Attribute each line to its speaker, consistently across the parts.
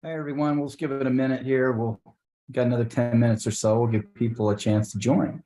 Speaker 1: Hey everyone, we'll just give it a minute here. We'll got another 10 minutes or so. We'll give people a chance to join.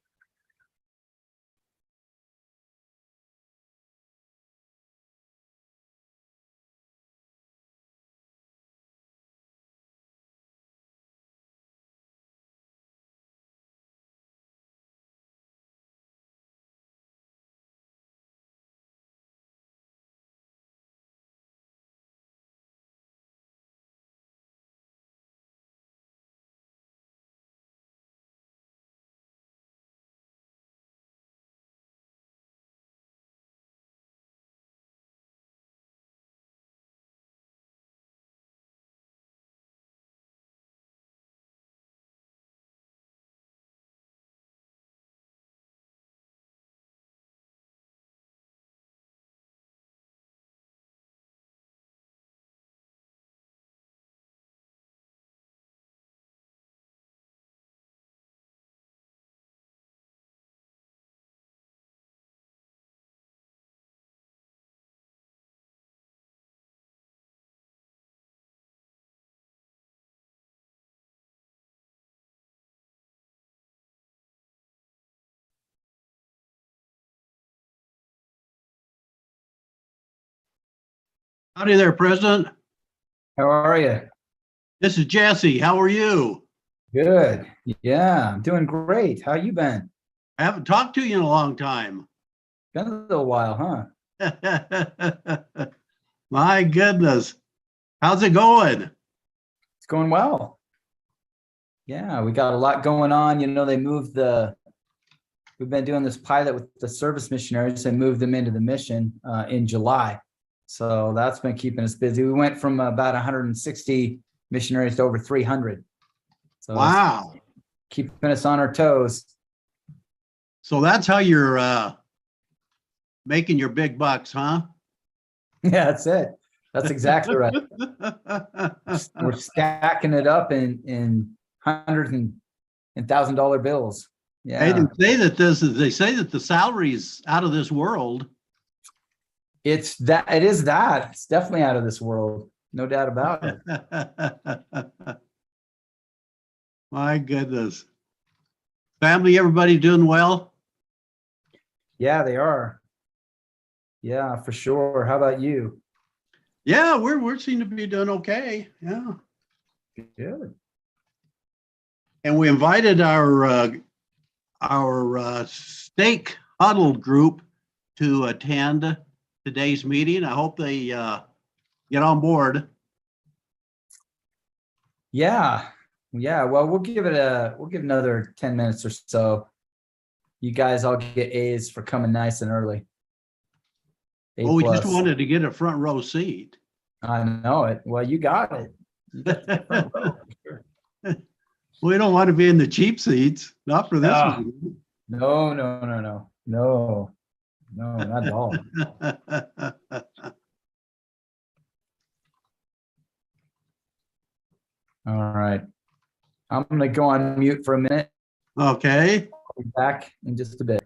Speaker 2: Howdy there, President.
Speaker 1: How are you?
Speaker 2: This is Jesse. How are you?
Speaker 1: Good. Yeah, I'm doing great. How you been?
Speaker 2: I haven't talked to you in a long time.
Speaker 1: Been a little while, huh?
Speaker 2: My goodness. How's it going?
Speaker 1: It's going well. Yeah, we got a lot going on. We've been doing this pilot with the service missionaries and moved them into the mission in July. So that's been keeping us busy. We went from about 160 missionaries to over 300. So
Speaker 2: Wow.
Speaker 1: keeping us on our toes.
Speaker 2: So that's how you're making your big bucks, huh?
Speaker 1: Yeah, that's it. That's exactly right. We're stacking it up in hundreds and $1,000 bills. Yeah.
Speaker 2: They say that the salary's out of this world.
Speaker 1: It is that. It's definitely out of this world. No doubt about it.
Speaker 2: My goodness. Family, everybody doing well?
Speaker 1: Yeah, they are. Yeah, for sure. How about you?
Speaker 2: Yeah, we're seem to be doing okay. Yeah.
Speaker 1: Good.
Speaker 2: And we invited our stake huddle group to attend today's meeting. I hope they get on board.
Speaker 1: Yeah. Yeah. Well, we'll give another 10 minutes or so. You guys all get A's for coming nice and early. A
Speaker 2: Well, we just
Speaker 1: plus.
Speaker 2: wanted to get a front row seat.
Speaker 1: I know it. Well, you got it. You got the front row. Sure.
Speaker 2: We don't want to be in the cheap seats, not for this meeting.
Speaker 1: No, not at all. All right. I'm going to go on mute for a minute.
Speaker 2: Okay.
Speaker 1: I'll be back in just a bit.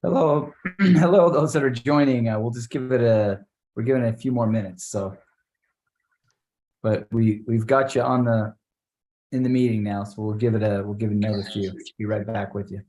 Speaker 1: Hello, hello, those that are joining. We'll just we're giving it a few more minutes. So, but we've got you in the meeting now. So we'll give it another few. Be right back with you.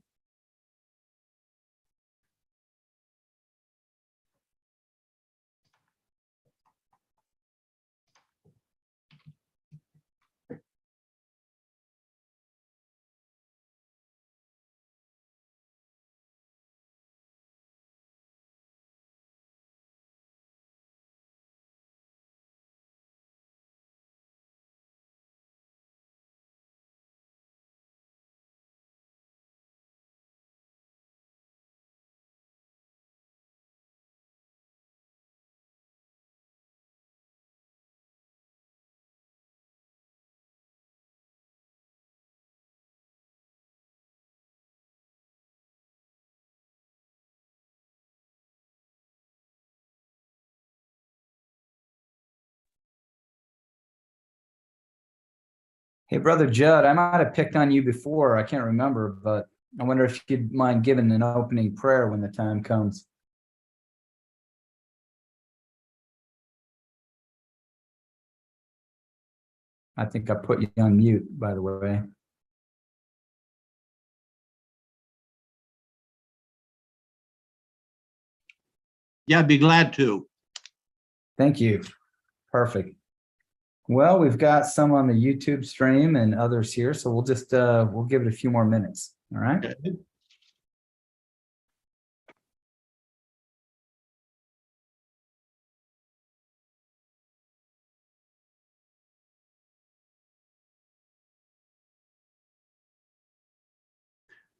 Speaker 1: Hey, Brother Judd, I might have picked on you before. I can't remember, but I wonder if you'd mind giving an opening prayer when the time comes. I think I put you on mute, by the way.
Speaker 2: Yeah, I'd be glad to.
Speaker 1: Thank you. Perfect. Well, we've got some on the YouTube stream and others here, so we'll give it a few more minutes. All right.
Speaker 2: Okay.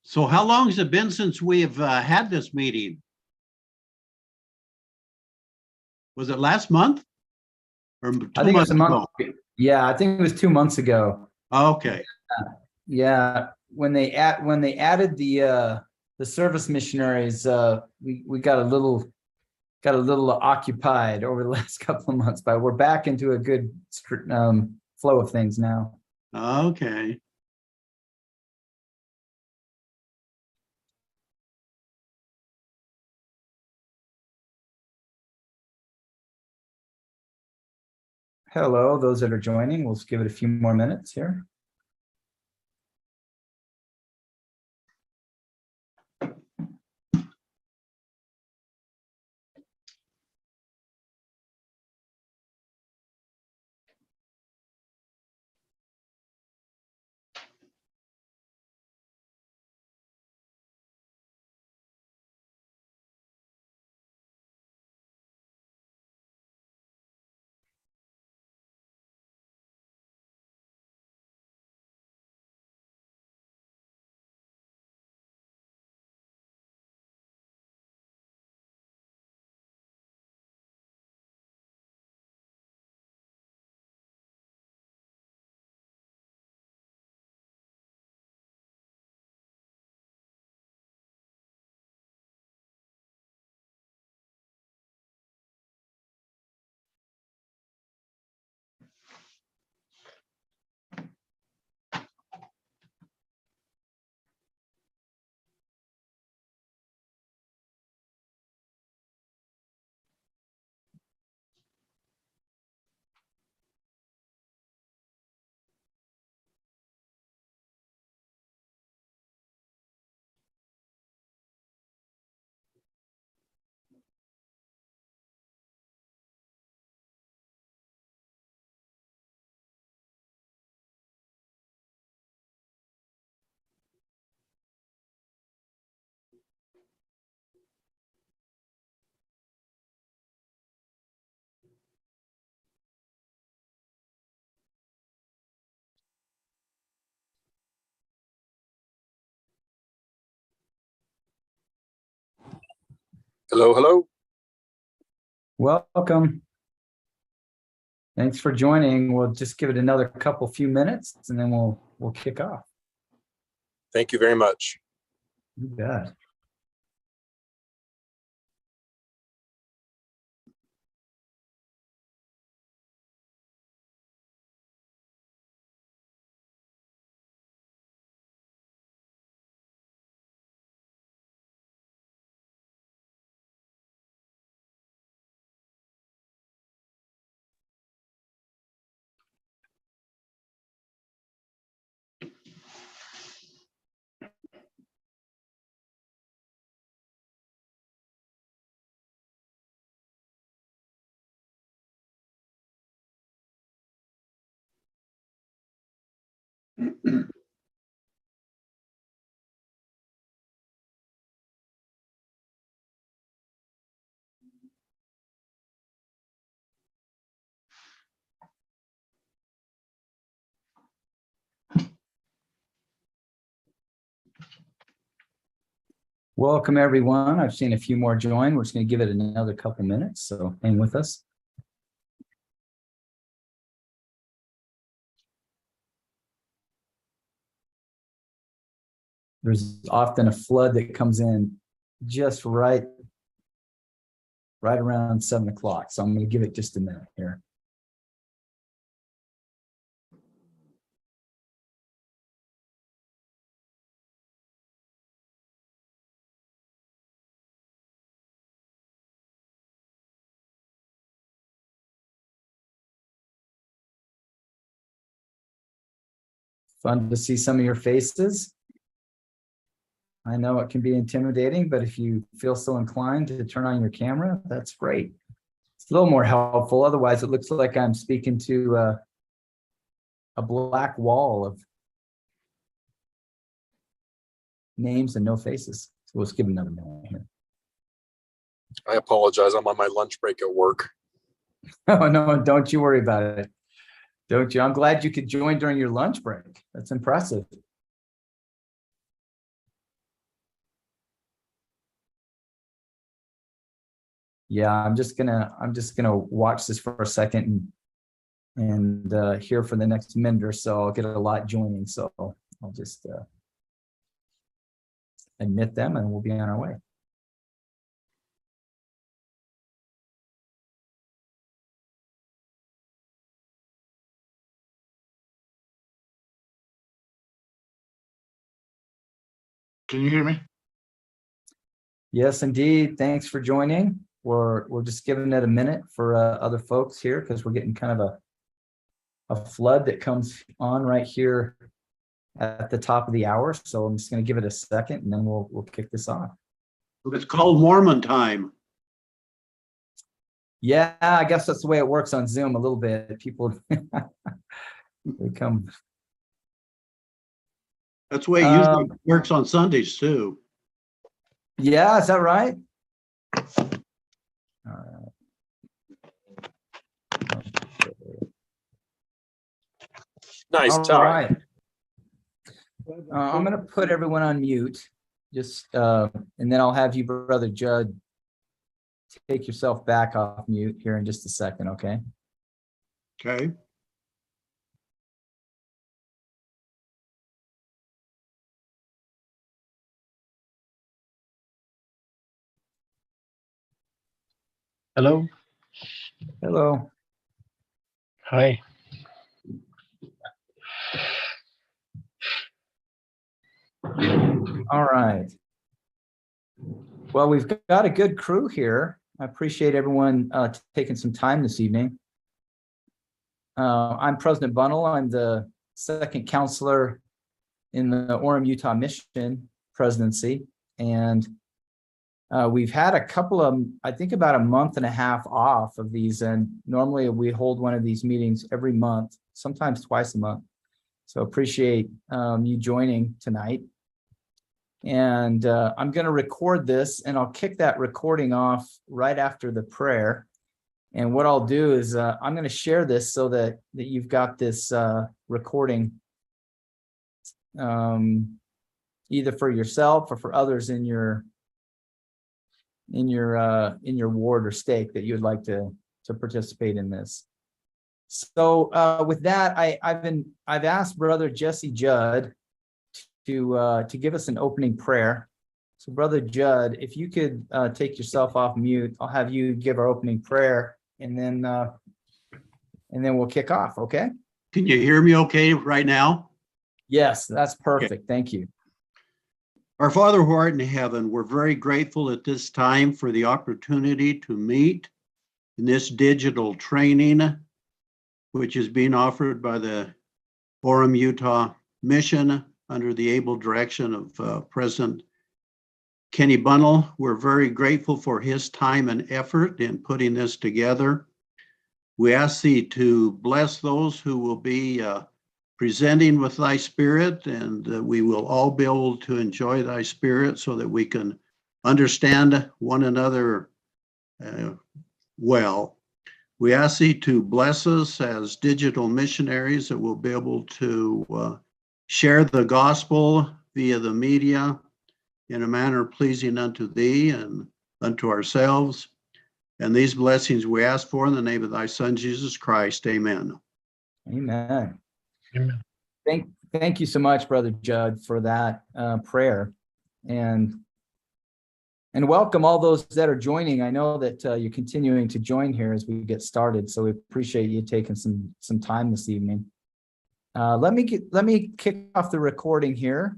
Speaker 2: So how long has it been since we have had this meeting? Was it last month? Or
Speaker 1: I
Speaker 2: 2
Speaker 1: think it was
Speaker 2: months
Speaker 1: a month.
Speaker 2: ago?
Speaker 1: Yeah, I think it was 2 months ago.
Speaker 2: Okay,
Speaker 1: Yeah, when they added the service missionaries, we got a little occupied over the last couple of months, but we're back into a good flow of things now.
Speaker 2: okay.
Speaker 1: Hello, those that are joining. We'll just give it a few more minutes here.
Speaker 3: Hello, hello.
Speaker 1: Welcome. Thanks for joining. We'll just give it another few minutes, and then we'll kick off.
Speaker 3: Thank you very much.
Speaker 1: You bet. Welcome, everyone. I've seen a few more join. We're just going to give it another couple minutes, so hang with us. There's often a flood that comes in just right around 7 o'clock. So I'm going to give it just a minute here. Fun to see some of your faces. I know it can be intimidating, but if you feel so inclined to turn on your camera, that's great. It's a little more helpful. Otherwise, it looks like I'm speaking to a black wall of names and no faces. So let's give another minute here.
Speaker 3: I apologize. I'm on my lunch break at work.
Speaker 1: Oh, no, don't you worry about it. Don't you? I'm glad you could join during your lunch break. That's impressive. Yeah, I'm just gonna watch this for a second and here for the next minute or so. I'll get a lot joining, so I'll just admit them and we'll be on our way.
Speaker 4: Can you hear me?
Speaker 1: Yes, indeed. Thanks for joining. We're just giving it a minute for other folks here because we're getting kind of a flood that comes on right here at the top of the hour. So I'm just going to give it a second and then we'll kick this off.
Speaker 2: It's called Mormon time.
Speaker 1: Yeah, I guess that's the way it works on Zoom a little bit. People they come.
Speaker 2: That's the way it usually works on Sundays too.
Speaker 1: Yeah, is that right? All right.
Speaker 3: Nice
Speaker 1: All
Speaker 3: tie.
Speaker 1: right. I'm going to put everyone on mute, just and then I'll have you, Brother Judd, take yourself back off mute here in just a second, okay?
Speaker 2: Okay.
Speaker 4: Hello.
Speaker 1: Hello.
Speaker 4: Hi.
Speaker 1: All right. Well, we've got a good crew here. I appreciate everyone taking some time this evening. I'm President Bunnell. I'm the second counselor in the Orem, Utah Mission presidency. And we've had a couple of, I think about a month and a half off of these. And normally we hold one of these meetings every month, sometimes twice a month. So appreciate you joining tonight. And I'm going to record this and I'll kick that recording off right after the prayer. And what I'll do is I'm going to share this so that you've got this recording either for yourself or for others in your ward or stake that you would like to participate in this. So with that, I've asked Brother Jesse Judd to give us an opening prayer. So Brother Judd, if you could take yourself off mute, I'll have you give our opening prayer and then we'll kick off, okay?
Speaker 2: Can you hear me okay right now?
Speaker 1: Yes, that's perfect.
Speaker 2: Okay.
Speaker 1: Thank you.
Speaker 2: Our Father who art in heaven, we're very grateful at this time for the opportunity to meet in this digital training, which is being offered by the Orem, Utah Mission under the able direction of President Kenny Bunnell. We're very grateful for his time and effort in putting this together. We ask thee to bless those who will be presenting with thy spirit, and we will all be able to enjoy thy spirit so that we can understand one another well. We ask thee to bless us as digital missionaries that we'll be able to share the gospel via the media in a manner pleasing unto thee and unto ourselves. And these blessings we ask for in the name of thy Son, Jesus Christ. Amen.
Speaker 1: Amen.
Speaker 4: Amen.
Speaker 1: Thank you so much, Brother Judd, for that prayer. And welcome all those that are joining. I know that you're continuing to join here as we get started, so we appreciate you taking some time this evening. Let me kick off the recording here.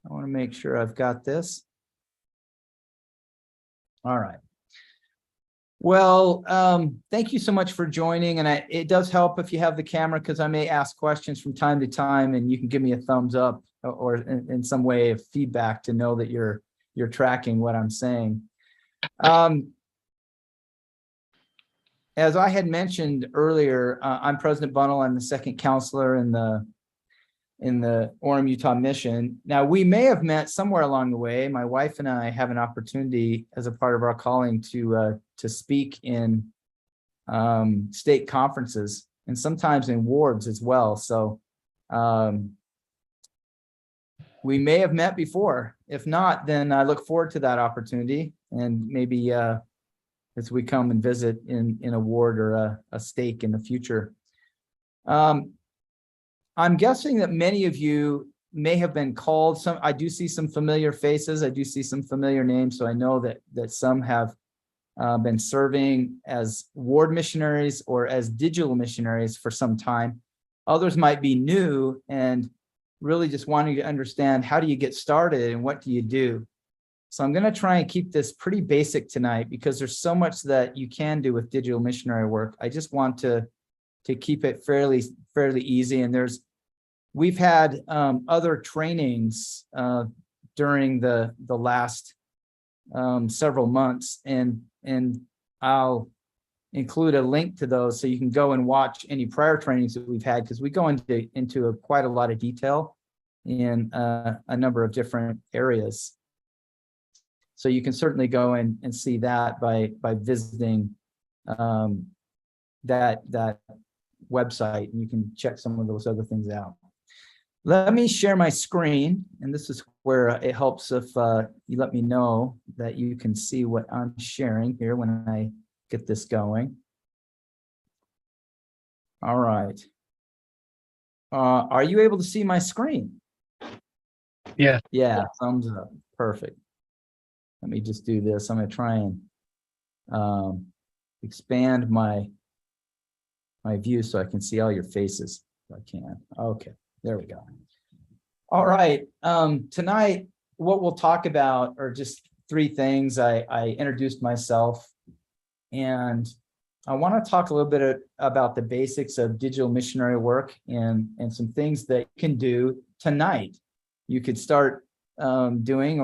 Speaker 1: I want to make sure I've got this. All right. Well, thank you so much for joining. And it does help if you have the camera, because I may ask questions from time to time and you can give me a thumbs up or in some way of feedback to know that you're tracking what I'm saying. As I had mentioned earlier, I'm President Bunnell. I'm the second counselor in the Orem, Utah mission. Now, we may have met somewhere along the way. My wife and I have an opportunity as a part of our calling to speak in state conferences and sometimes in wards as well. So we may have met before. If not, then I look forward to that opportunity, and maybe as we come and visit in a ward or a stake in the future. I'm guessing that many of you may have been called. I do see some familiar faces. I do see some familiar names. So I know that some have been serving as ward missionaries or as digital missionaries for some time. Others might be new and really just wanting to understand, how do you get started and what do you do? So I'm going to try and keep this pretty basic tonight, because there's so much that you can do with digital missionary work. I just want to keep it fairly easy. And we've had other trainings during the last several months, and I'll include a link to those so you can go and watch any prior trainings that we've had, because we go into quite a lot of detail in a number of different areas. So you can certainly go in and see that by visiting that website, and you can check some of those other things out. Let me share my screen, and this is where it helps if you let me know that you can see what I'm sharing here when I get this going. All right. Are you able to see my screen?
Speaker 4: Yeah.
Speaker 1: Yeah, thumbs up. Perfect. Let me just do this. I'm going to try and expand my view so I can see all your faces if I can. Okay, there we go. All right. Tonight, what we'll talk about are just three things. I introduced myself, and I want to talk a little bit about the basics of digital missionary work and some things that you can do tonight. You could start doing,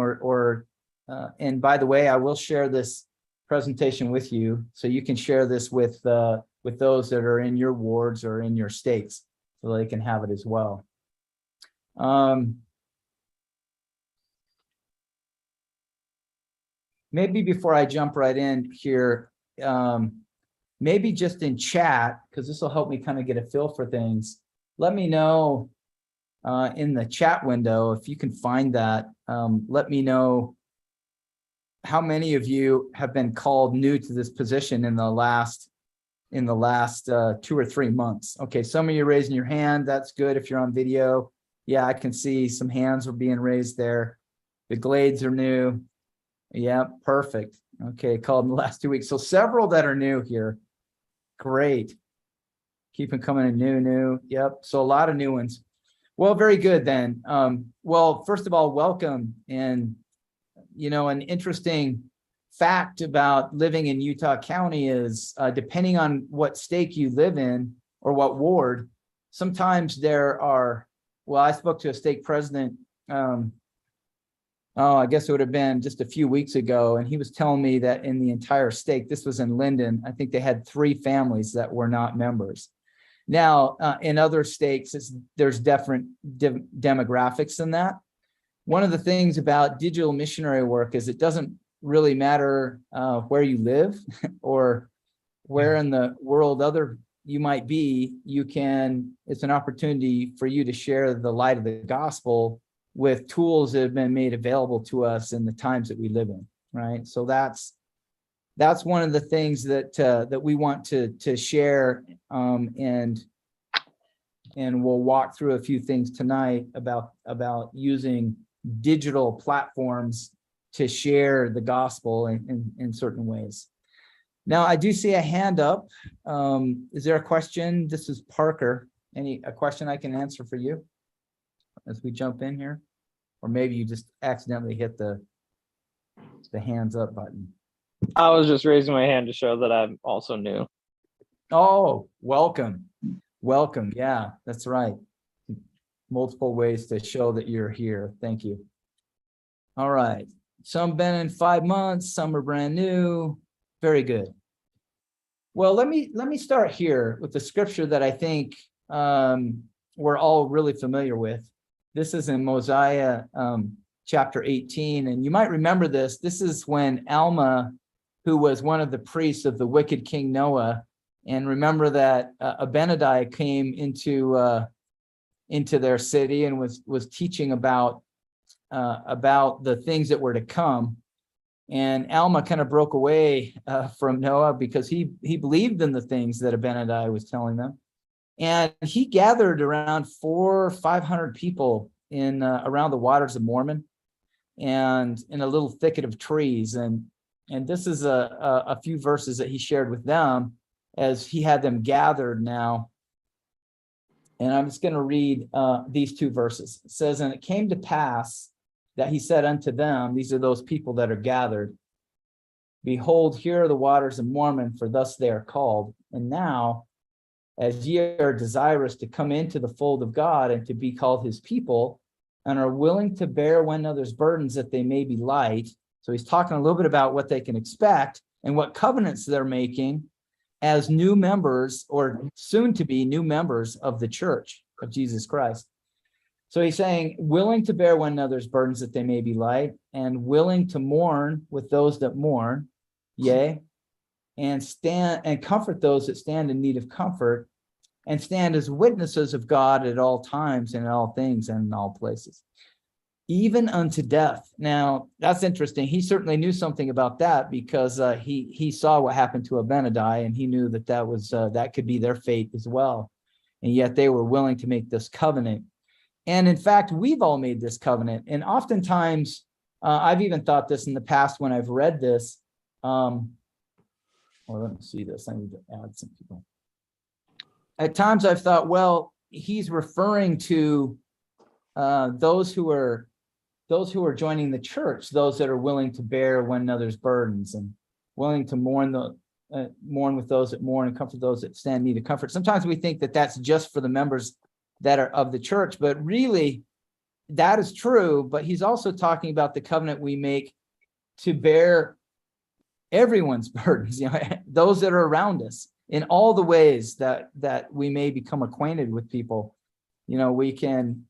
Speaker 1: and by the way, I will share this presentation with you, so you can share this with those that are in your wards or in your states, so they can have it as well. Maybe before I jump right in here, maybe just in chat, because this will help me kind of get a feel for things. Let me know in the chat window, if you can find that. Let me know how many of you have been called new to this position in the last 2 or 3 months. Okay, some of you raising your hand. That's good if you're on video. Yeah, I can see some hands are being raised there. The Glades are new. Yeah, perfect. Okay, called in the last 2 weeks. So several that are new here. Great. Keep them coming in new. Yep, so a lot of new ones. Well, very good then. Well, first of all, welcome. And, an interesting fact about living in Utah County is depending on what stake you live in or what ward, sometimes there are, well, I spoke to a stake president, I guess it would have been just a few weeks ago, and he was telling me that in the entire stake, this was in Linden, I think they had 3 families that were not members. Now, in other stakes, there's different demographics than that. One of the things about digital missionary work is it doesn't really matter where you live or where in the world you might be. It's an opportunity for you to share the light of the gospel with tools that have been made available to us in the times that we live in, right? So that's one of the things that we want to share, and we'll walk through a few things tonight about using digital platforms to share the gospel in certain ways. Now, I do see a hand up. Is there a question? This is Parker. A question I can answer for you as we jump in here? Or maybe you just accidentally hit the hands up button.
Speaker 5: I was just raising my hand to show that I'm also new.
Speaker 1: Oh, welcome. Welcome. Yeah, that's right. Multiple ways to show that you're here. Thank you. All right. Some been in 5 months, some are brand new. Very good. Well, let me start here with the scripture that I think we're all really familiar with. This is in Mosiah chapter 18, and you might remember this. This is when Alma, who was one of the priests of the wicked King Noah, and remember that Abinadi came into their city and was teaching about the things that were to come. And Alma kind of broke away from Noah because he believed in the things that Abinadi was telling them. And he gathered around 400 or 500 people in around the waters of Mormon and in a little thicket of trees. And this is a few verses that he shared with them as he had them gathered now. And I'm just going to read these 2 verses. It says, "And it came to pass that he said unto them," these are those people that are gathered, "Behold, here are the waters of Mormon, for thus they are called. And now, as ye are desirous to come into the fold of God and to be called his people, and are willing to bear one another's burdens that they may be light." So he's talking a little bit about what they can expect and what covenants they're making as new members, or soon to be new members of the church of Jesus Christ. So he's saying, willing to bear one another's burdens that they may be light, and willing to mourn with those that mourn, yea, and stand and comfort those that stand in need of comfort, and stand as witnesses of God at all times and in all things and in all places, even unto death. Now, that's interesting. He certainly knew something about that because he saw what happened to Abinadi, and he knew that that could be their fate as well. And yet they were willing to make this covenant. And in fact, we've all made this covenant. And oftentimes, I've even thought this in the past when I've read this. Well, let me see this. I need to add some people. At times I've thought, well, he's referring to those who are joining the church, those that are willing to bear one another's burdens and willing to mourn with those that mourn and comfort those that stand in need of comfort. Sometimes we think that that's just for the members that are of the church, but really that is true. But he's also talking about the covenant we make to bear everyone's burdens, those that are around us in all the ways that we may become acquainted with people. We can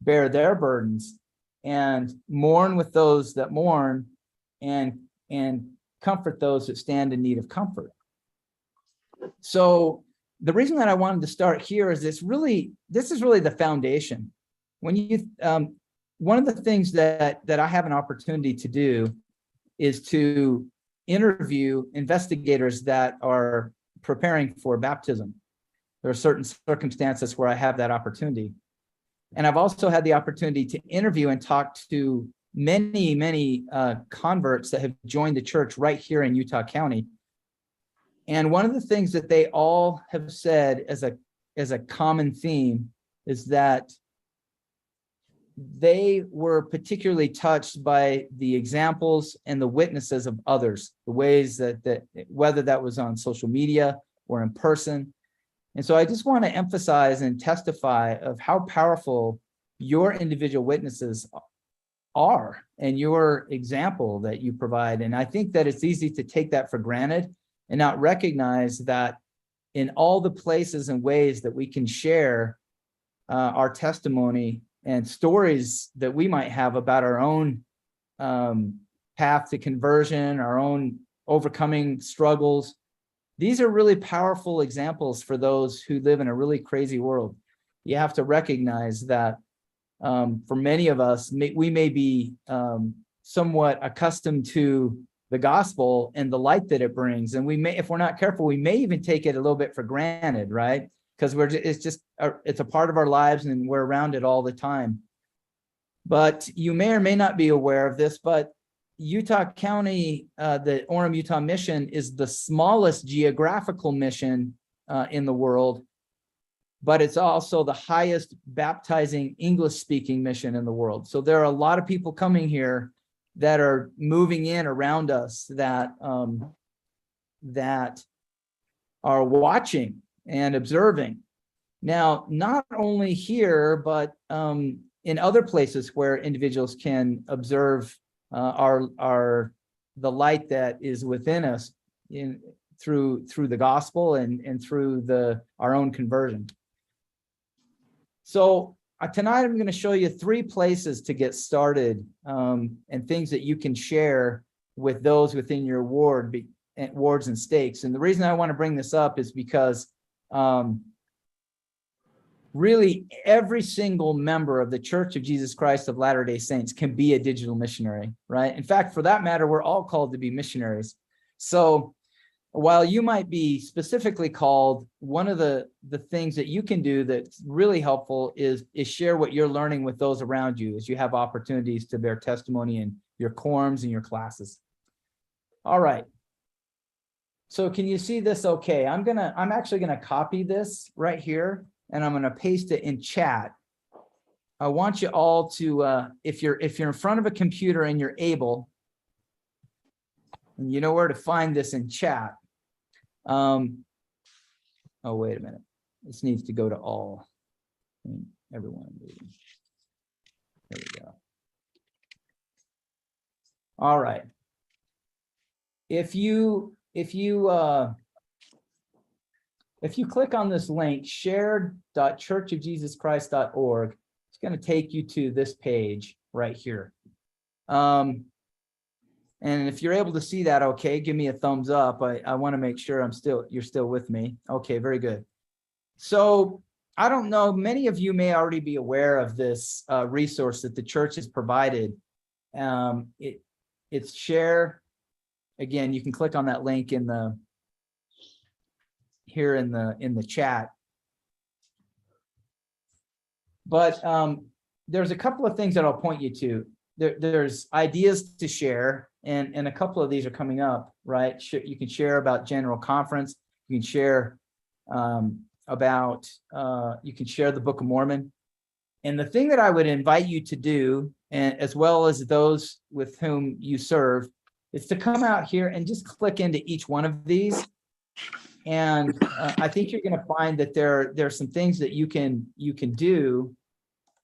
Speaker 1: bear their burdens and mourn with those that mourn and comfort those that stand in need of comfort. So the reason that I wanted to start here is this is really the foundation. When you one of the things that I have an opportunity to do is to interview investigators that are preparing for baptism. There are certain circumstances where I have that opportunity. And I've also had the opportunity to interview and talk to many converts that have joined the church right here in Utah County. And one of the things that they all have said as a common theme is that they were particularly touched by the examples and the witnesses of others, the ways that whether that was on social media or in person. And so I just want to emphasize and testify of how powerful your individual witnesses are and your example that you provide. And I think that it's easy to take that for granted and not recognize that in all the places and ways that we can share our testimony and stories that we might have about our own path to conversion, our own overcoming struggles. These are really powerful examples for those who live in a really crazy world. You have to recognize that for many of us, we may be somewhat accustomed to the gospel and the light that it brings. And we may, if we're not careful, we may even take it a little bit for granted, right? Because it's a part of our lives and we're around it all the time. But you may or may not be aware of this, but Utah County, the Orem, Utah mission is the smallest geographical mission in the world, but it's also the highest baptizing English-speaking mission in the world. So there are a lot of people coming here that are moving in around us that that are watching and observing. Now, not only here, but in other places where individuals can observe the light that is within us through the gospel and through our own conversion. So tonight I'm going to show you 3 places to get started and things that you can share with those within your wards and stakes. And the reason I want to bring this up is because really every single member of the Church of Jesus Christ of Latter-day Saints can be a digital missionary, right? In fact, for that matter, we're all called to be missionaries. So while you might be specifically called, one of the things that you can do that's really helpful is share what you're learning with those around you as you have opportunities to bear testimony in your quorums and your classes. All right. So can you see this okay? I'm actually gonna copy this right here and I'm gonna paste it in chat. I want you all to, if you're in front of a computer and you're able, and you know where to find this in chat. Oh, wait a minute. This needs to go to all. Everyone. There we go. All right. If you click on this link, shared.churchofjesuschrist.org, it's going to take you to this page right here. And if you're able to see that, okay, give me a thumbs up. I want to make sure you're still with me. Okay, very good. So I don't know, many of you may already be aware of this resource that the church has provided. It's share. Again, you can click on that link here in the chat. But there's a couple of things that I'll point you to. There's ideas to share, and a couple of these are coming up, right? You can share about General Conference. You can share you can share the Book of Mormon. And the thing that I would invite you to do, and as well as those with whom you serve, is to come out here and just click into each one of these. And I think you're going to find that there's some things that you can do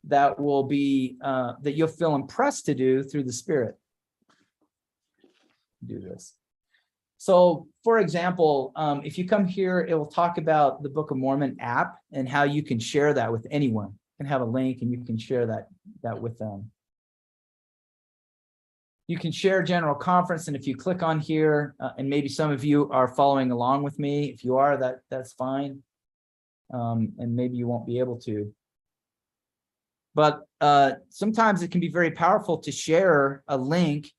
Speaker 1: that will be that you'll feel impressed to do through the Spirit. Do this. So, for example, if you come here, it will talk about the Book of Mormon app and how you can share that with anyone. You can have a link and you can share that with them. You can share General Conference, and if you click on here, and maybe some of you are following along with me. If you are, that's fine. And maybe you won't be able to. But sometimes it can be very powerful to share a link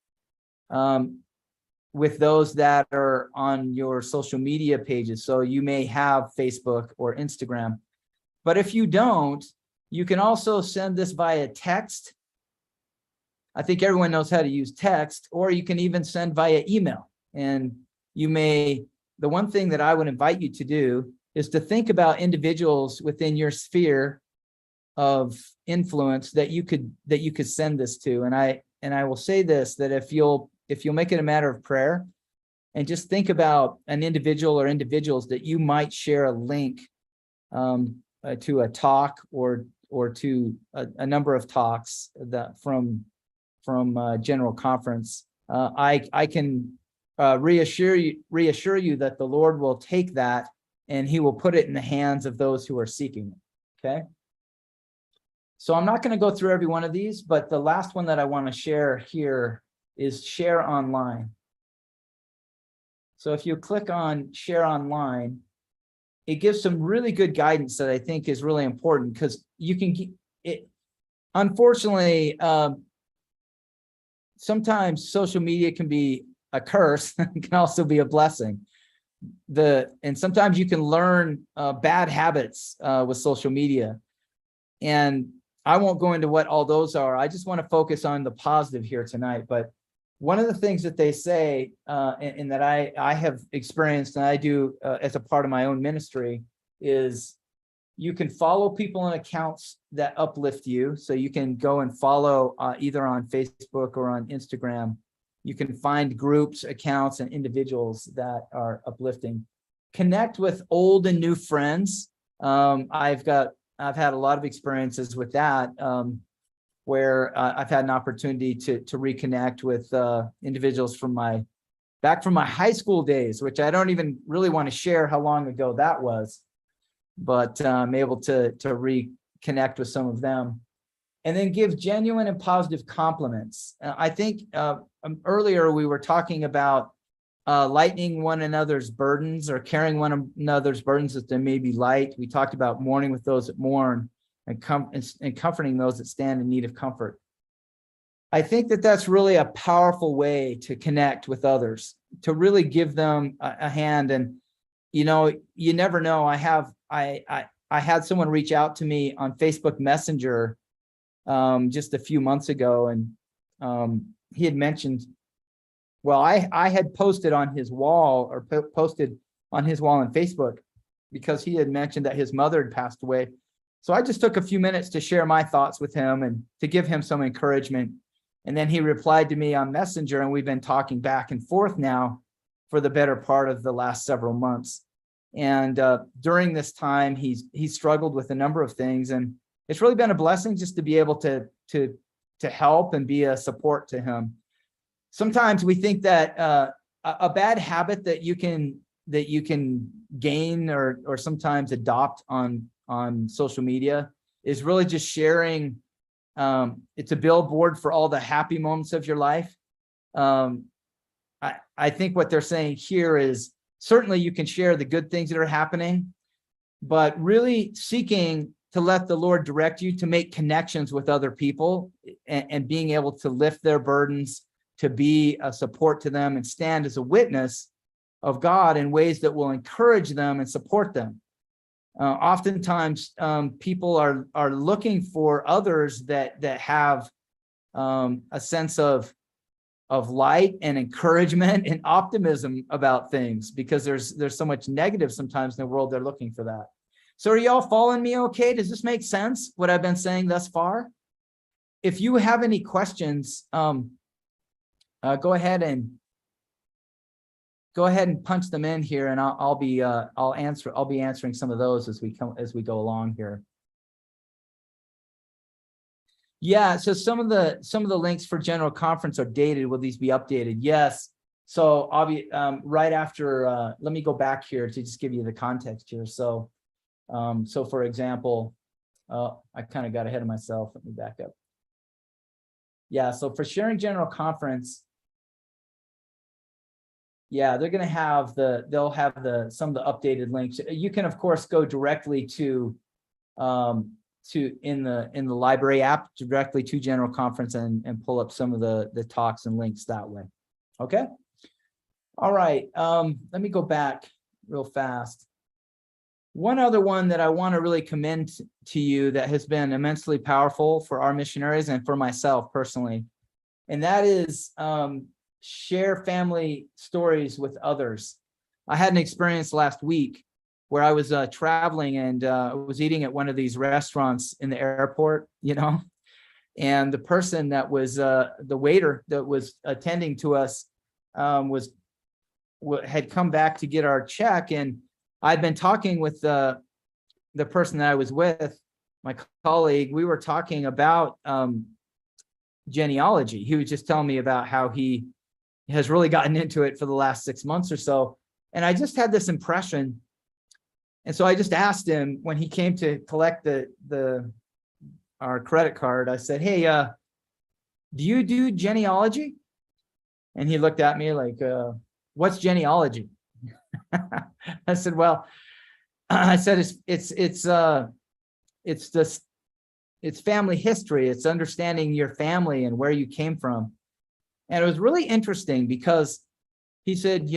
Speaker 1: with those that are on your social media pages. So you may have Facebook or Instagram. But if you don't, you can also send this via text. I think everyone knows how to use text, or you can even send via email. And the one thing that I would invite you to do is to think about individuals within your sphere of influence that you could send this to. And I will say this, that if you'll make it a matter of prayer and just think about an individual or individuals that you might share a link to a talk or to a number of talks that from General Conference, I can reassure you that the Lord will take that and he will put it in the hands of those who are seeking it. Okay. So I'm not going to go through every one of these, but the last one that I want to share here is share online. So if you click on share online, it gives some really good guidance that I think is really important, because you can get it. Unfortunately, sometimes social media can be a curse. It can also be a blessing. And sometimes you can learn bad habits with social media. And I won't go into what all those are. I just want to focus on the positive here tonight. But one of the things that they say, and that I have experienced and I do as a part of my own ministry, is You can follow people in accounts that uplift you. So you can go and follow either on Facebook or on Instagram. You can find groups, accounts, and individuals that are uplifting. Connect with old and new friends. I've had a lot of experiences with that, where I've had an opportunity to reconnect with individuals from back from my high school days, which I don't even really want to share how long ago that was, but I'm able to reconnect with some of them. And then give genuine and positive compliments. I think earlier we were talking about lightening one another's burdens, or carrying one another's burdens that they may be light. We talked about mourning with those that mourn, and comforting those that stand in need of comfort. I think that that's really a powerful way to connect with others, to really give them a hand. And you never know. I had someone reach out to me on Facebook Messenger just a few months ago, and he had mentioned, well, I had posted on his wall, or posted on his wall on Facebook, because he had mentioned that his mother had passed away. So I just took a few minutes to share my thoughts with him and to give him some encouragement. And then he replied to me on Messenger, and we've been talking back and forth now for the better part of the last several months. And during this time, he's struggled with a number of things, and it's really been a blessing just to be able to help and be a support to him. Sometimes we think that a bad habit that you can gain or sometimes adopt on social media is really just sharing. It's a billboard for all the happy moments of your life. I think what they're saying here is certainly you can share the good things that are happening, but really seeking to let the Lord direct you to make connections with other people, and being able to lift their burdens, to be a support to them, and stand as a witness of God in ways that will encourage them and support them. Oftentimes, people are looking for others that have a sense of light and encouragement and optimism about things, because there's so much negative sometimes in the world. They're looking for that. So are y'all following me okay? Does this make sense, what I've been saying thus far? If you have any questions, go ahead and punch them in here, and I'll be answering some of those as we go along here. Yeah, so some of the links for general conference are dated. Will these be updated? Yes. So I'll be right after. Let me go back here to just give you the context here. So for example, I kind of got ahead of myself. Let me back up. Yeah, so for sharing general conference, yeah, they're going to have they'll have some of the updated links. You can of course go directly to in the library app, directly to general conference, and pull up some of the talks and links that way. Okay. All right. Let me go back real fast. One other one that I want to really commend to you that has been immensely powerful for our missionaries and for myself personally, and that is share family stories with others. I had an experience last week where I was traveling, and I was eating at one of these restaurants in the airport, and the person that was the waiter that was attending to us had come back to get our check, and I'd been talking with the person that I was with, my colleague. We were talking about genealogy. He was just telling me about how he has really gotten into it for the last 6 months or so. And I just had this impression. And so I just asked him when he came to collect our credit card, I said, hey, do you do genealogy? And he looked at me like, what's genealogy? I said, well, it's family history. It's understanding your family and where you came from. And it was really interesting because he said,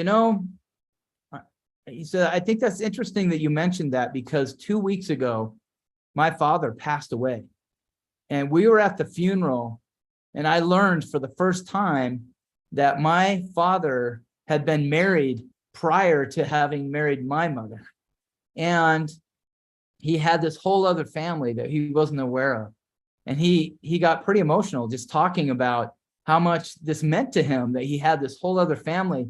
Speaker 1: I think that's interesting that you mentioned that, because 2 weeks ago, my father passed away, and we were at the funeral, and I learned for the first time that my father had been married prior to having married my mother. And he had this whole other family that he wasn't aware of. And he got pretty emotional just talking about how much this meant to him, that he had this whole other family.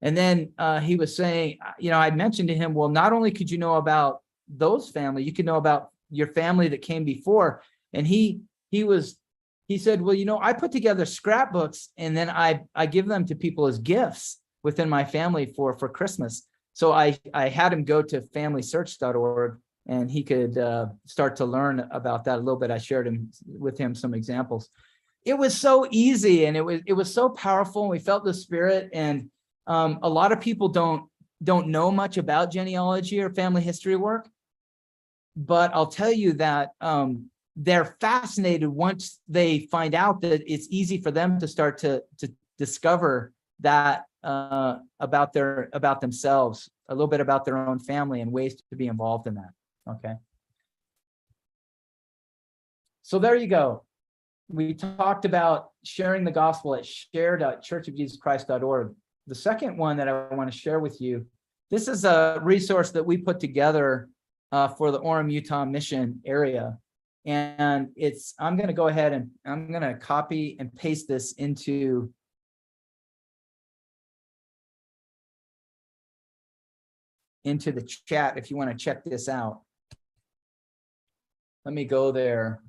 Speaker 1: And then he was saying, I'd mentioned to him, well, not only could you know about those family, you could know about your family that came before. And he said, well, I put together scrapbooks and then I give them to people as gifts within my family for Christmas. So I had him go to familysearch.org and he could start to learn about that a little bit. I shared with him some examples. It was so easy and it was so powerful. And we felt the spirit. And a lot of people don't know much about genealogy or family history work. But I'll tell you that they're fascinated once they find out that it's easy for them to start to discover that about themselves, a little bit about their own family and ways to be involved in that. Okay. So there you go. We talked about sharing the gospel at share.churchofjesuschrist.org. The second one that I want to share with you, this is a resource that we put together for the Orem, Utah mission area. And I'm going to go ahead and I'm going to copy and paste this into the chat if you want to check this out. Let me go there.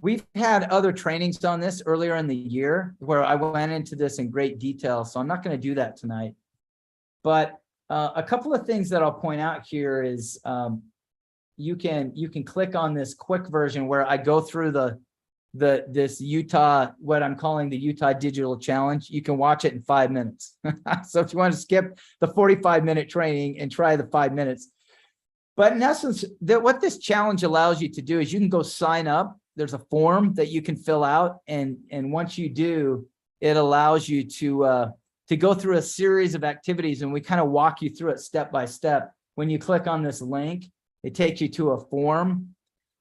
Speaker 1: We've had other trainings on this earlier in the year where I went into this in great detail, so I'm not going to do that tonight. But a couple of things that I'll point out here is you can click on this quick version where I go through this Utah, what I'm calling the Utah Digital Challenge. You can watch it in 5 minutes. So if you want to skip the 45-minute training and try the 5 minutes. But in essence, what this challenge allows you to do is you can go sign up. There's a form that you can fill out. And once you do, it allows you to go through a series of activities. And we kind of walk you through it step by step. When you click on this link, it takes you to a form.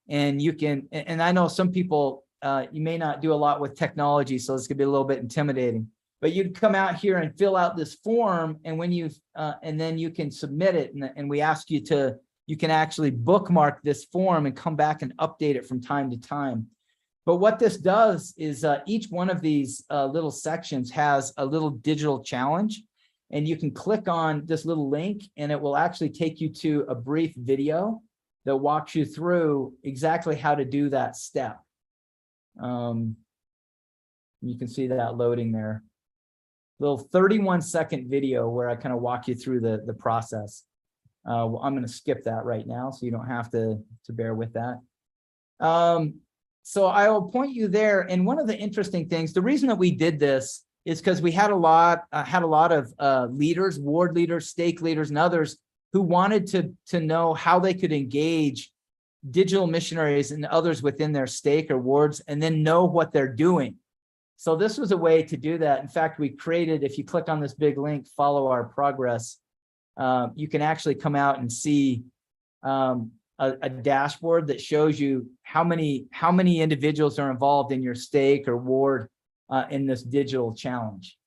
Speaker 1: And you can, and I know some people, you may not do a lot with technology, so this could be a little bit intimidating. But you'd come out here and fill out this form, and when you and then you can submit it, and we ask you to, you can actually bookmark this form and come back and update it from time to time. But what this does is each one of these little sections has a little digital challenge, and you can click on this little link, and it will actually take you to a brief video that walks you through exactly how to do that step. You can see that loading there. Little 31-second video where I kind of walk you through the process. Well, I'm going to skip that right now, so you don't have to bear with that. So I will point you there. And one of the interesting things, the reason that we did this is because we had a lot of leaders, ward leaders, stake leaders, and others who wanted to know how they could engage digital missionaries and others within their stake or wards, and then know what they're doing. So this was a way to do that. In fact, we created, if you click on this big link, follow our progress, you can actually come out and see a dashboard that shows you how many individuals are involved in your stake or ward in this digital challenge.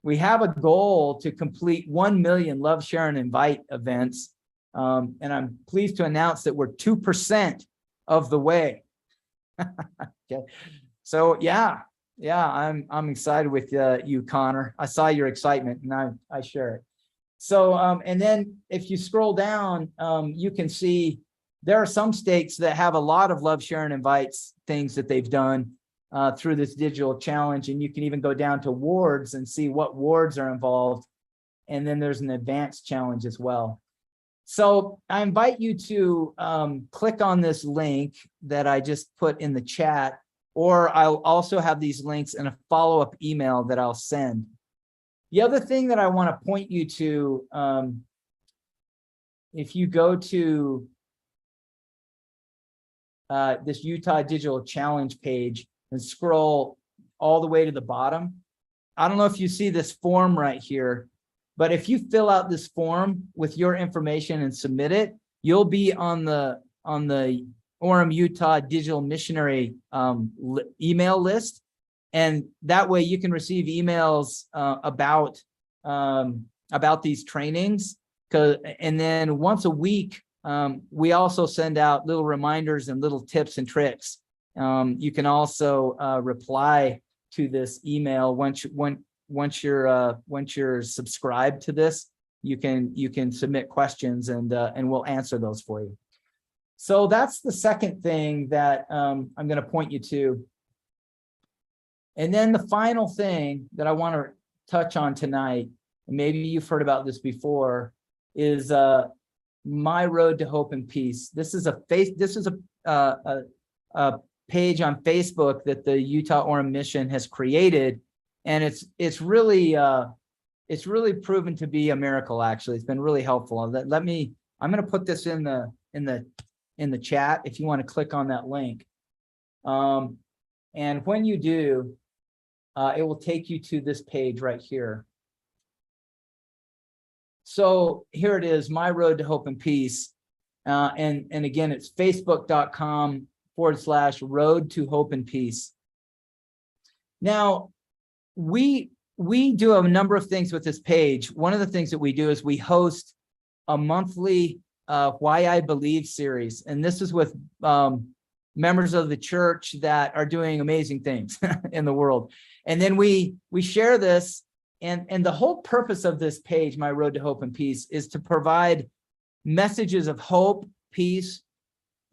Speaker 1: We have a goal to complete 1 million Love, Share, and Invite events. And I'm pleased to announce that we're 2% of the way. Okay. So yeah, I'm excited with you, Connor. I saw your excitement and I share it. So, and then if you scroll down, you can see there are some stakes that have a lot of Love, Share, and Invites things that they've done through this digital challenge. And you can even go down to wards and see what wards are involved. And then there's an advanced challenge as well. So I invite you to click on this link that I just put in the chat, or I'll also have these links in a follow-up email that I'll send. The other thing that I want to point you to, if you go to this Utah Digital Challenge page and scroll all the way to the bottom, I don't know if you see this form right here, but if you fill out this form with your information and submit it, you'll be on the Orem Utah Digital Missionary email list. And that way you can receive emails about these trainings. And then once a week, we also send out little reminders and little tips and tricks. You can also reply to this email once you're subscribed to this. You can submit questions and we'll answer those for you. So that's the second thing that I'm going to point you to. And then the final thing that I want to touch on tonight, and maybe you've heard about this before, is My Road to Hope and Peace. This is a page on Facebook that the Utah Orem Mission has created, and it's really proven to be a miracle. Actually, it's been really helpful. I'm going to put this in the chat if you want to click on that link. And when you do, it will take you to this page right here. So here it is, My Road to Hope and Peace. And again, it's facebook.com/road to hope and peace. Now, we do a number of things with this page. One of the things that we do is we host a monthly Why I Believe series. And this is with members of the church that are doing amazing things in the world. And then we share this. And the whole purpose of this page, My Road to Hope and Peace, is to provide messages of hope, peace,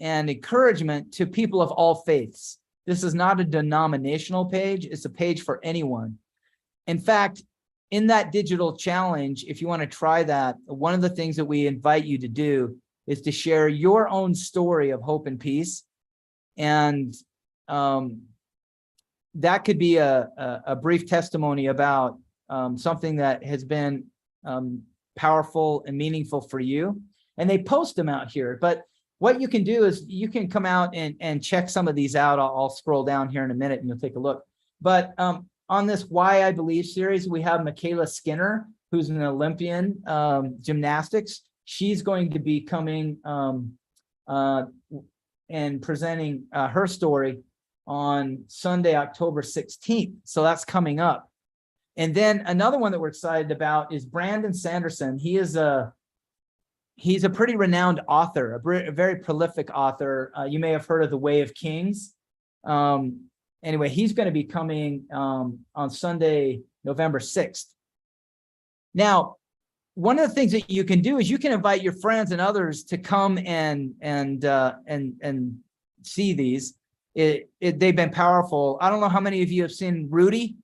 Speaker 1: and encouragement to people of all faiths. This is not a denominational page. It's a page for anyone. In fact, in that digital challenge, if you want to try that, one of the things that we invite you to do is to share your own story of hope and peace. And that could be a brief testimony about something that has been powerful and meaningful for you. And they post them out here. But what you can do is you can come out and check some of these out. I'll scroll down here in a minute and you'll take a look. But on this Why I Believe series, we have Michaela Skinner, who's an Olympian gymnastics. She's going to be coming and presenting her story on Sunday, October 16th. So that's coming up. And then another one that we're excited about is Brandon Sanderson. He's a pretty renowned author, a very prolific author. You may have heard of The Way of Kings. Anyway, he's going to be coming on Sunday, November 6th. Now, one of the things that you can do is you can invite your friends and others to come and see these. They've been powerful. I don't know how many of you have seen Rudy,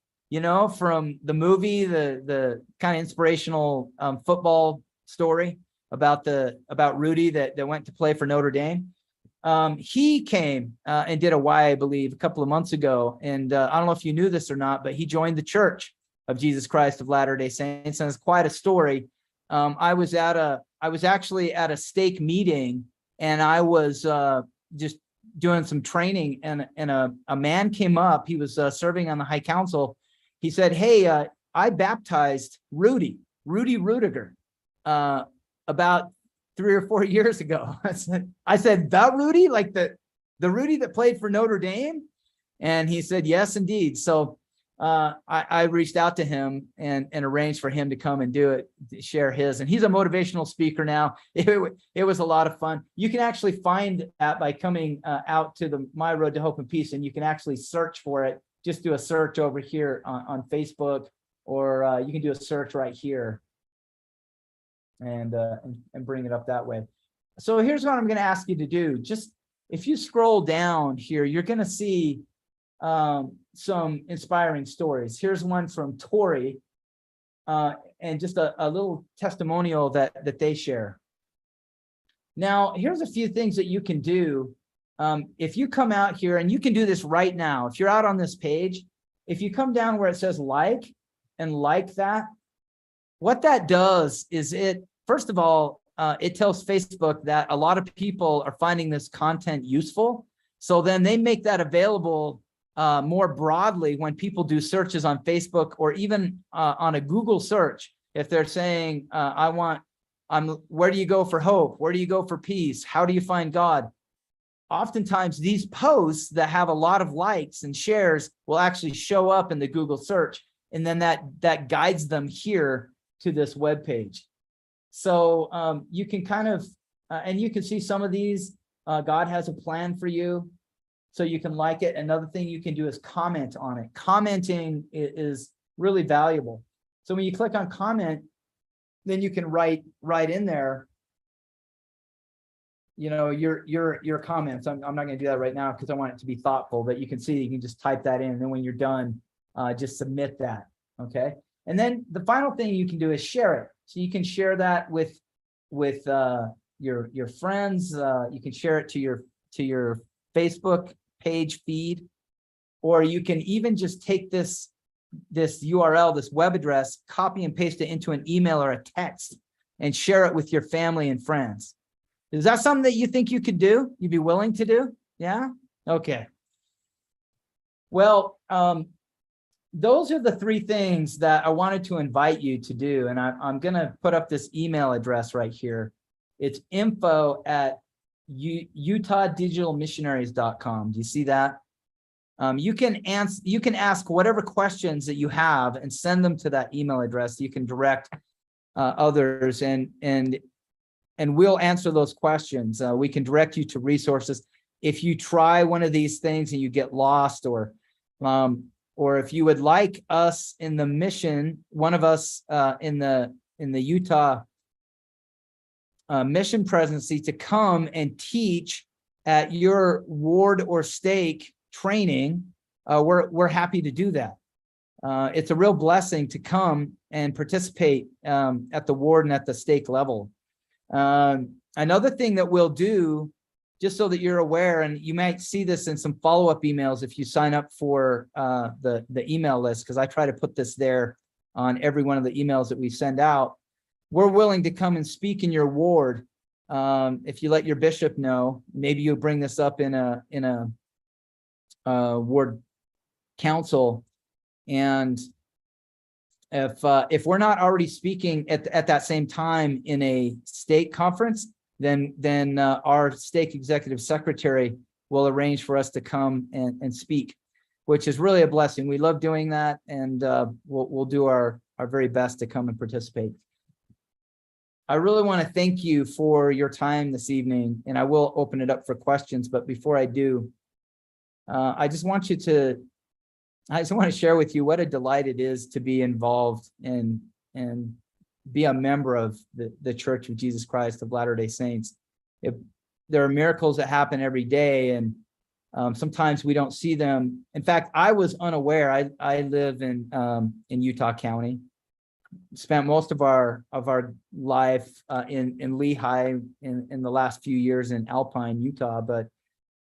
Speaker 1: from the movie, the kind of inspirational football story about Rudy that went to play for Notre Dame. He came and did a Why I Believe a couple of months ago. And I don't know if you knew this or not, but he joined the Church of Jesus Christ of Latter-day Saints. And it's quite a story. I was actually at a stake meeting, and I was just doing some training, and a man came up. He was serving on the High Council. He said, "Hey, I baptized Rudy Rudiger about 3 or 4 years ago." I said, "The Rudy, like the Rudy that played for Notre Dame?" And he said, "Yes, indeed." So I reached out to him and arranged for him to come and do it, to share his. And he's a motivational speaker now. It was a lot of fun. You can actually find that by coming out to the My Road to Hope and Peace, and you can actually search for it. Just do a search over here on Facebook, or you can do a search right here and bring it up that way. So here's what I'm going to ask you to do. Just if you scroll down here, you're going to see some inspiring stories. Here's one from Tori, and just a little testimonial that they share. Now, here's a few things that you can do. If you come out here, and you can do this right now, if you're out on this page, if you come down where it says like that, what that does is first of all, it tells Facebook that a lot of people are finding this content useful. So then they make that available more broadly when people do searches on Facebook, or even on a Google search. If they're saying, where do you go for hope? Where do you go for peace? How do you find God? Oftentimes these posts that have a lot of likes and shares will actually show up in the Google search. And then that guides them here to this web page. So you can kind of, and you can see some of these, God has a plan for you, so you can like it. Another thing you can do is comment on it. Commenting is really valuable. So when you click on comment, then you can write in there, your comments. I'm not going to do that right now because I want it to be thoughtful, but you can see, you can just type that in. And then when you're done, just submit that. Okay. And then the final thing you can do is share it. So you can share that with your friends. You can share it to your Facebook page feed, or you can even just take this URL, this web address, copy and paste it into an email or a text and share it with your family and friends. Is that something that you think you could do? You'd be willing to do? Yeah? Okay. Well, those are the three things that I wanted to invite you to do. And I'm going to put up this email address right here. It's info@utahdigitalmissionaries.com. Do you see that? You can ask whatever questions that you have and send them to that email address. You can direct others and we'll answer those questions. We can direct you to resources. If you try one of these things and you get lost, or if you would like us in the mission, one of us in the Utah mission presidency to come and teach at your ward or stake training, we're happy to do that. It's a real blessing to come and participate at the ward and at the stake level. Another thing that we'll do, just so that you're aware, and you might see this in some follow-up emails if you sign up for the email list, because I try to put this there on every one of the emails that we send out. We're willing to come and speak in your ward. If you let your bishop know, maybe you'll bring this up in a ward council. And if we're not already speaking at that same time in a stake conference, then our stake executive secretary will arrange for us to come and speak, which is really a blessing. We love doing that, and we'll do our very best to come and participate. I really want to thank you for your time this evening, and I will open it up for questions. But before I do, I just want to share with you what a delight it is to be involved and be a member of the Church of Jesus Christ of Latter-day Saints. There are miracles that happen every day, and sometimes we don't see them. In fact, I was unaware. I live in Utah County. Spent most of our life in Lehigh, in the last few years in Alpine, Utah. But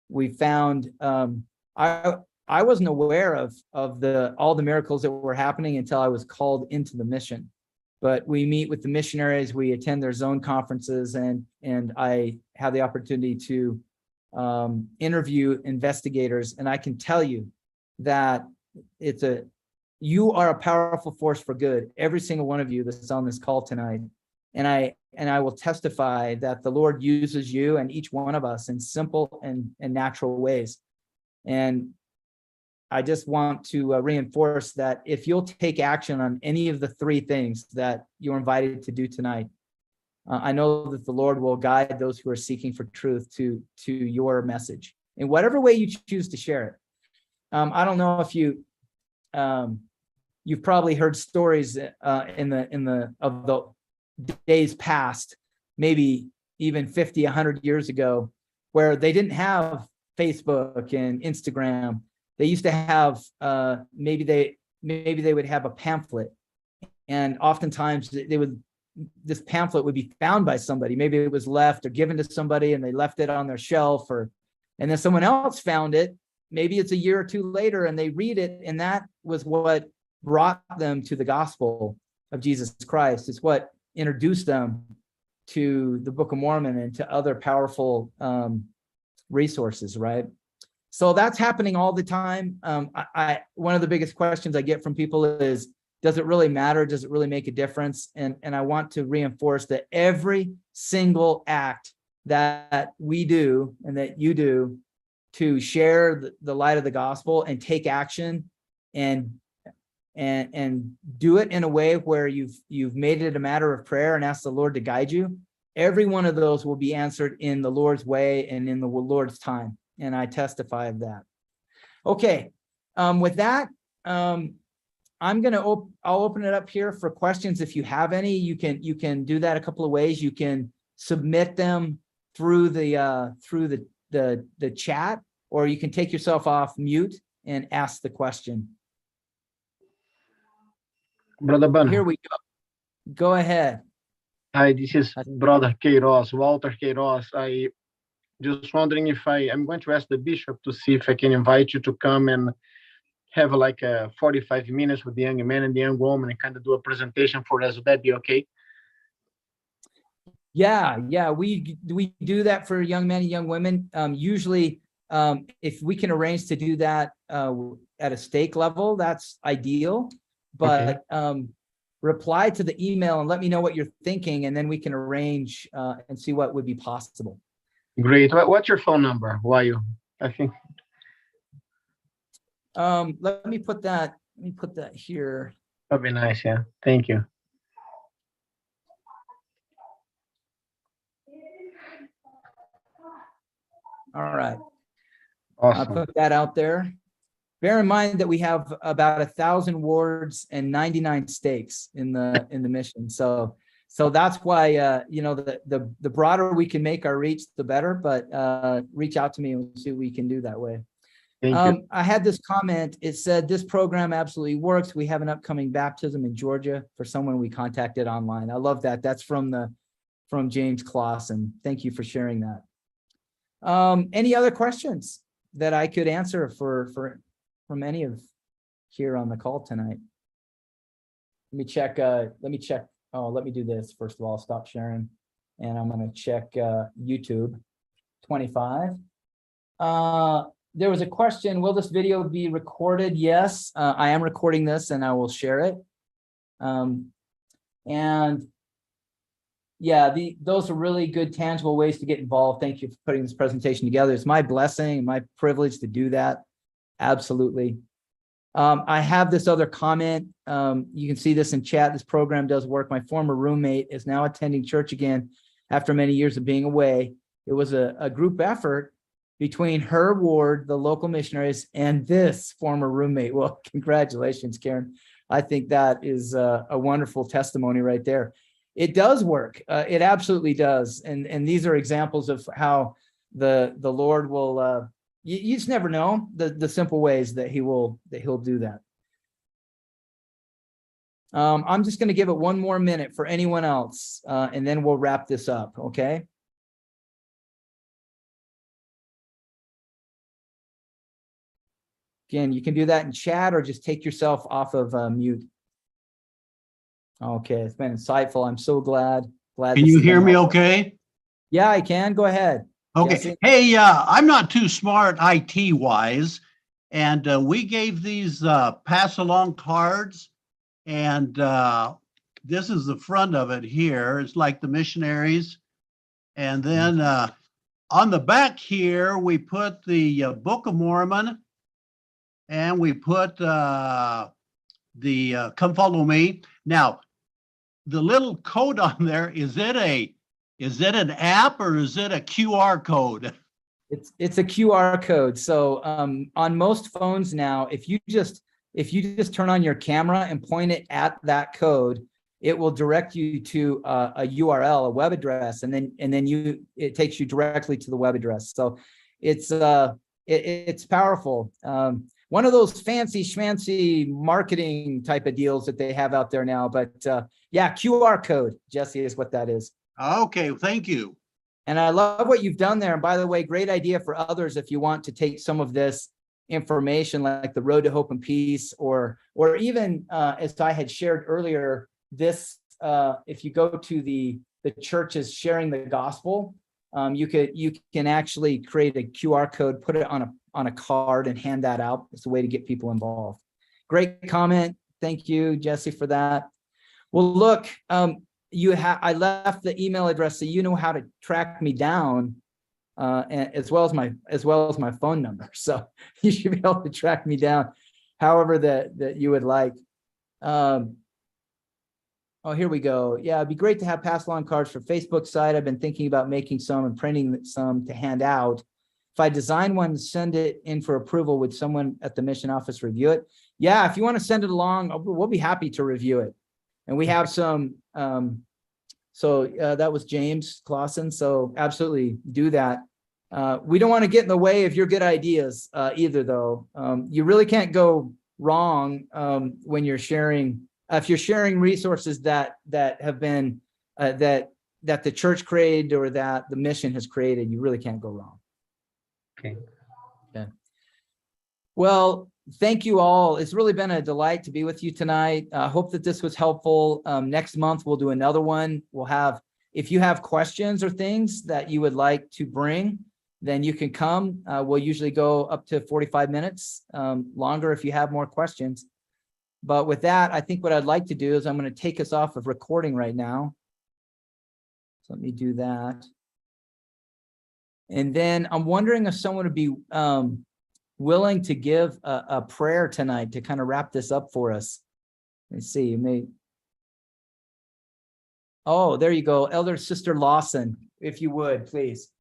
Speaker 1: we found I wasn't aware of all the miracles that were happening until I was called into the mission. But we meet with the missionaries, we attend their zone conferences, and I have the opportunity to interview investigators. And I can tell you that you are a powerful force for good, every single one of you that's on this call tonight. And I will testify that the Lord uses you and each one of us in simple and natural ways. And I just want to reinforce that if you'll take action on any of the three things that you're invited to do tonight, I know that the Lord will guide those who are seeking for truth to your message in whatever way you choose to share it. I don't know if you've probably heard stories of the days past, maybe even 50, 100 years ago, where they didn't have Facebook and Instagram. They used to have maybe they would have a pamphlet, and oftentimes this pamphlet would be found by somebody. Maybe it was left or given to somebody, and they left it on their shelf, and then someone else found it. Maybe it's a year or two later, and they read it, and that was what brought them to the gospel of Jesus Christ. It's what introduced them to the Book of Mormon and to other powerful resources, right? So that's happening all the time. One of the biggest questions I get from people is, does it really matter? Does it really make a difference? And I want to reinforce that every single act that we do and that you do to share the light of the gospel and take action and and do it in a way where you've made it a matter of prayer and ask the Lord to guide you, every one of those will be answered in the Lord's way and in the Lord's time. And I testify of that. Okay. With that, I'm going to, I'll open it up here for questions. If you have any, you can do that a couple of ways. You can submit them through the chat, or you can take yourself off mute and ask the question.
Speaker 4: Brother Bunnell.
Speaker 1: Here we go. Go ahead.
Speaker 4: Hi, this is Brother Queiroz, Walter Queiroz. I just wondering if I'm going to ask the bishop to see if I can invite you to come and have like a 45 minutes with the young man and the young woman and kind of do a presentation for us. Would that be okay?
Speaker 1: Yeah, we do that for young men and young women. Usually, if we can arrange to do that at a stake level, that's ideal. But reply to the email and let me know what you're thinking, and then we can arrange and see what would be possible.
Speaker 4: Great. What's your phone number? I think.
Speaker 1: Let me put that here.
Speaker 4: That'd be nice. Yeah. Thank you.
Speaker 1: All right.
Speaker 4: Awesome.
Speaker 1: I'll put that out there. Bear in mind that we have about 1,000 wards and 99 stakes in the mission. So that's why the broader we can make our reach, the better. But reach out to me and we'll see what we can do that way.
Speaker 4: Thank you.
Speaker 1: I had this comment. It said this program absolutely works. We have an upcoming baptism in Georgia for someone we contacted online. I love that. That's from James Clausen. Thank you for sharing that. Any other questions that I could answer from any of here on the call tonight? Let me check. Oh, let me do this. First of all, stop sharing. And I'm going to check YouTube 25. There was a question, will this video be recorded? Yes, I am recording this and I will share it. And yeah, those are really good, tangible ways to get involved. Thank you for putting this presentation together. It's my blessing, my privilege to do that. Absolutely. I have this other comment. You can see this in chat. This program does work. My former roommate is now attending church again after many years of being away. It was a group effort between her ward, the local missionaries, and this former roommate. Well, congratulations, Karen. I think that is a wonderful testimony right there. It does work. It absolutely does. And these are examples of how the Lord will, you just never know the simple ways that he'll do that. I'm just going to give it one more minute for anyone else, and then we'll wrap this up. Okay. Again, you can do that in chat or just take yourself off of mute. Okay, it's been insightful. I'm so glad.
Speaker 2: Can you hear me okay?
Speaker 1: Yeah, I can. Go ahead.
Speaker 2: Okay.
Speaker 1: Jesse?
Speaker 2: Hey, I'm not too smart IT wise, and we gave these pass along cards, and this is the front of it here. It's like the missionaries. And then on the back here, we put the Book of Mormon, and we put the Come Follow Me. Now, the little code on there, is it an app or is it a QR code?
Speaker 1: It's a QR code. So on most phones now, if you just turn on your camera and point it at that code, it will direct you to a URL, a web address, and then it takes you directly to the web address. So it's powerful. One of those fancy schmancy marketing type of deals that they have out there now. But yeah, QR code, Jesse, is what that is.
Speaker 2: Okay, thank you.
Speaker 1: And I love what you've done there. And by the way, great idea for others if you want to take some of this information like the Road to Hope and Peace, or even as I had shared earlier, this if you go to the churches sharing the gospel, you can actually create a QR code, put it on a card and hand that out. It's a way to get people involved. Great comment. Thank you, Jesse, for that. Well, look, I left the email address so you know how to track me down, as well as my phone number. So you should be able to track me down however that you would like. Oh, here we go. Yeah, it'd be great to have pass along cards for Facebook site. I've been thinking about making some and printing some to hand out. If I design one, send it in for approval, would someone at the mission office review it? Yeah, if you want to send it along, we'll be happy to review it. And we have some, that was James Clausen. So absolutely do that. We don't want to get in the way of your good ideas either, though. You really can't go wrong when you're sharing. If you're sharing resources that have been that the church created or that the mission has created, you really can't go wrong.
Speaker 6: Okay.
Speaker 1: Well, thank you all. It's really been a delight to be with you tonight. I hope that this was helpful. Next month, we'll do another one. We'll have, if you have questions or things that you would like to bring, then you can come. We'll usually go up to 45 minutes longer if you have more questions. But with that, I think what I'd like to do is I'm going to take us off of recording right now. So let me do that. And then I'm wondering if someone would be willing to give a prayer tonight to kind of wrap this up for us. Let's see, oh, there you go. Elder Sister Lawson, if you would, please.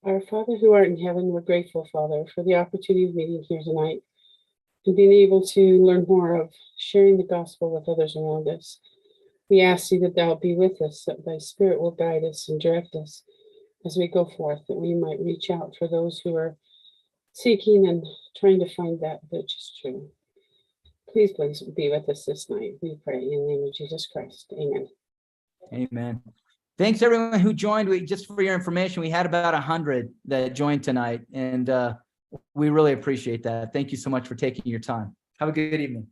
Speaker 7: Our Father who art in heaven, we're grateful, Father, for the opportunity of meeting here tonight and being able to learn more of sharing the gospel with others around us. We ask you that thou be with us, that thy spirit will guide us and direct us as we go forth, that we might reach out for those who are seeking and trying to find that which is true. Please be with us this night. We pray in the name of Jesus Christ. Amen.
Speaker 1: Amen. Thanks everyone who joined. Just for your information, we had about 100 that joined tonight, and we really appreciate that. Thank you so much for taking your time. Have a good evening.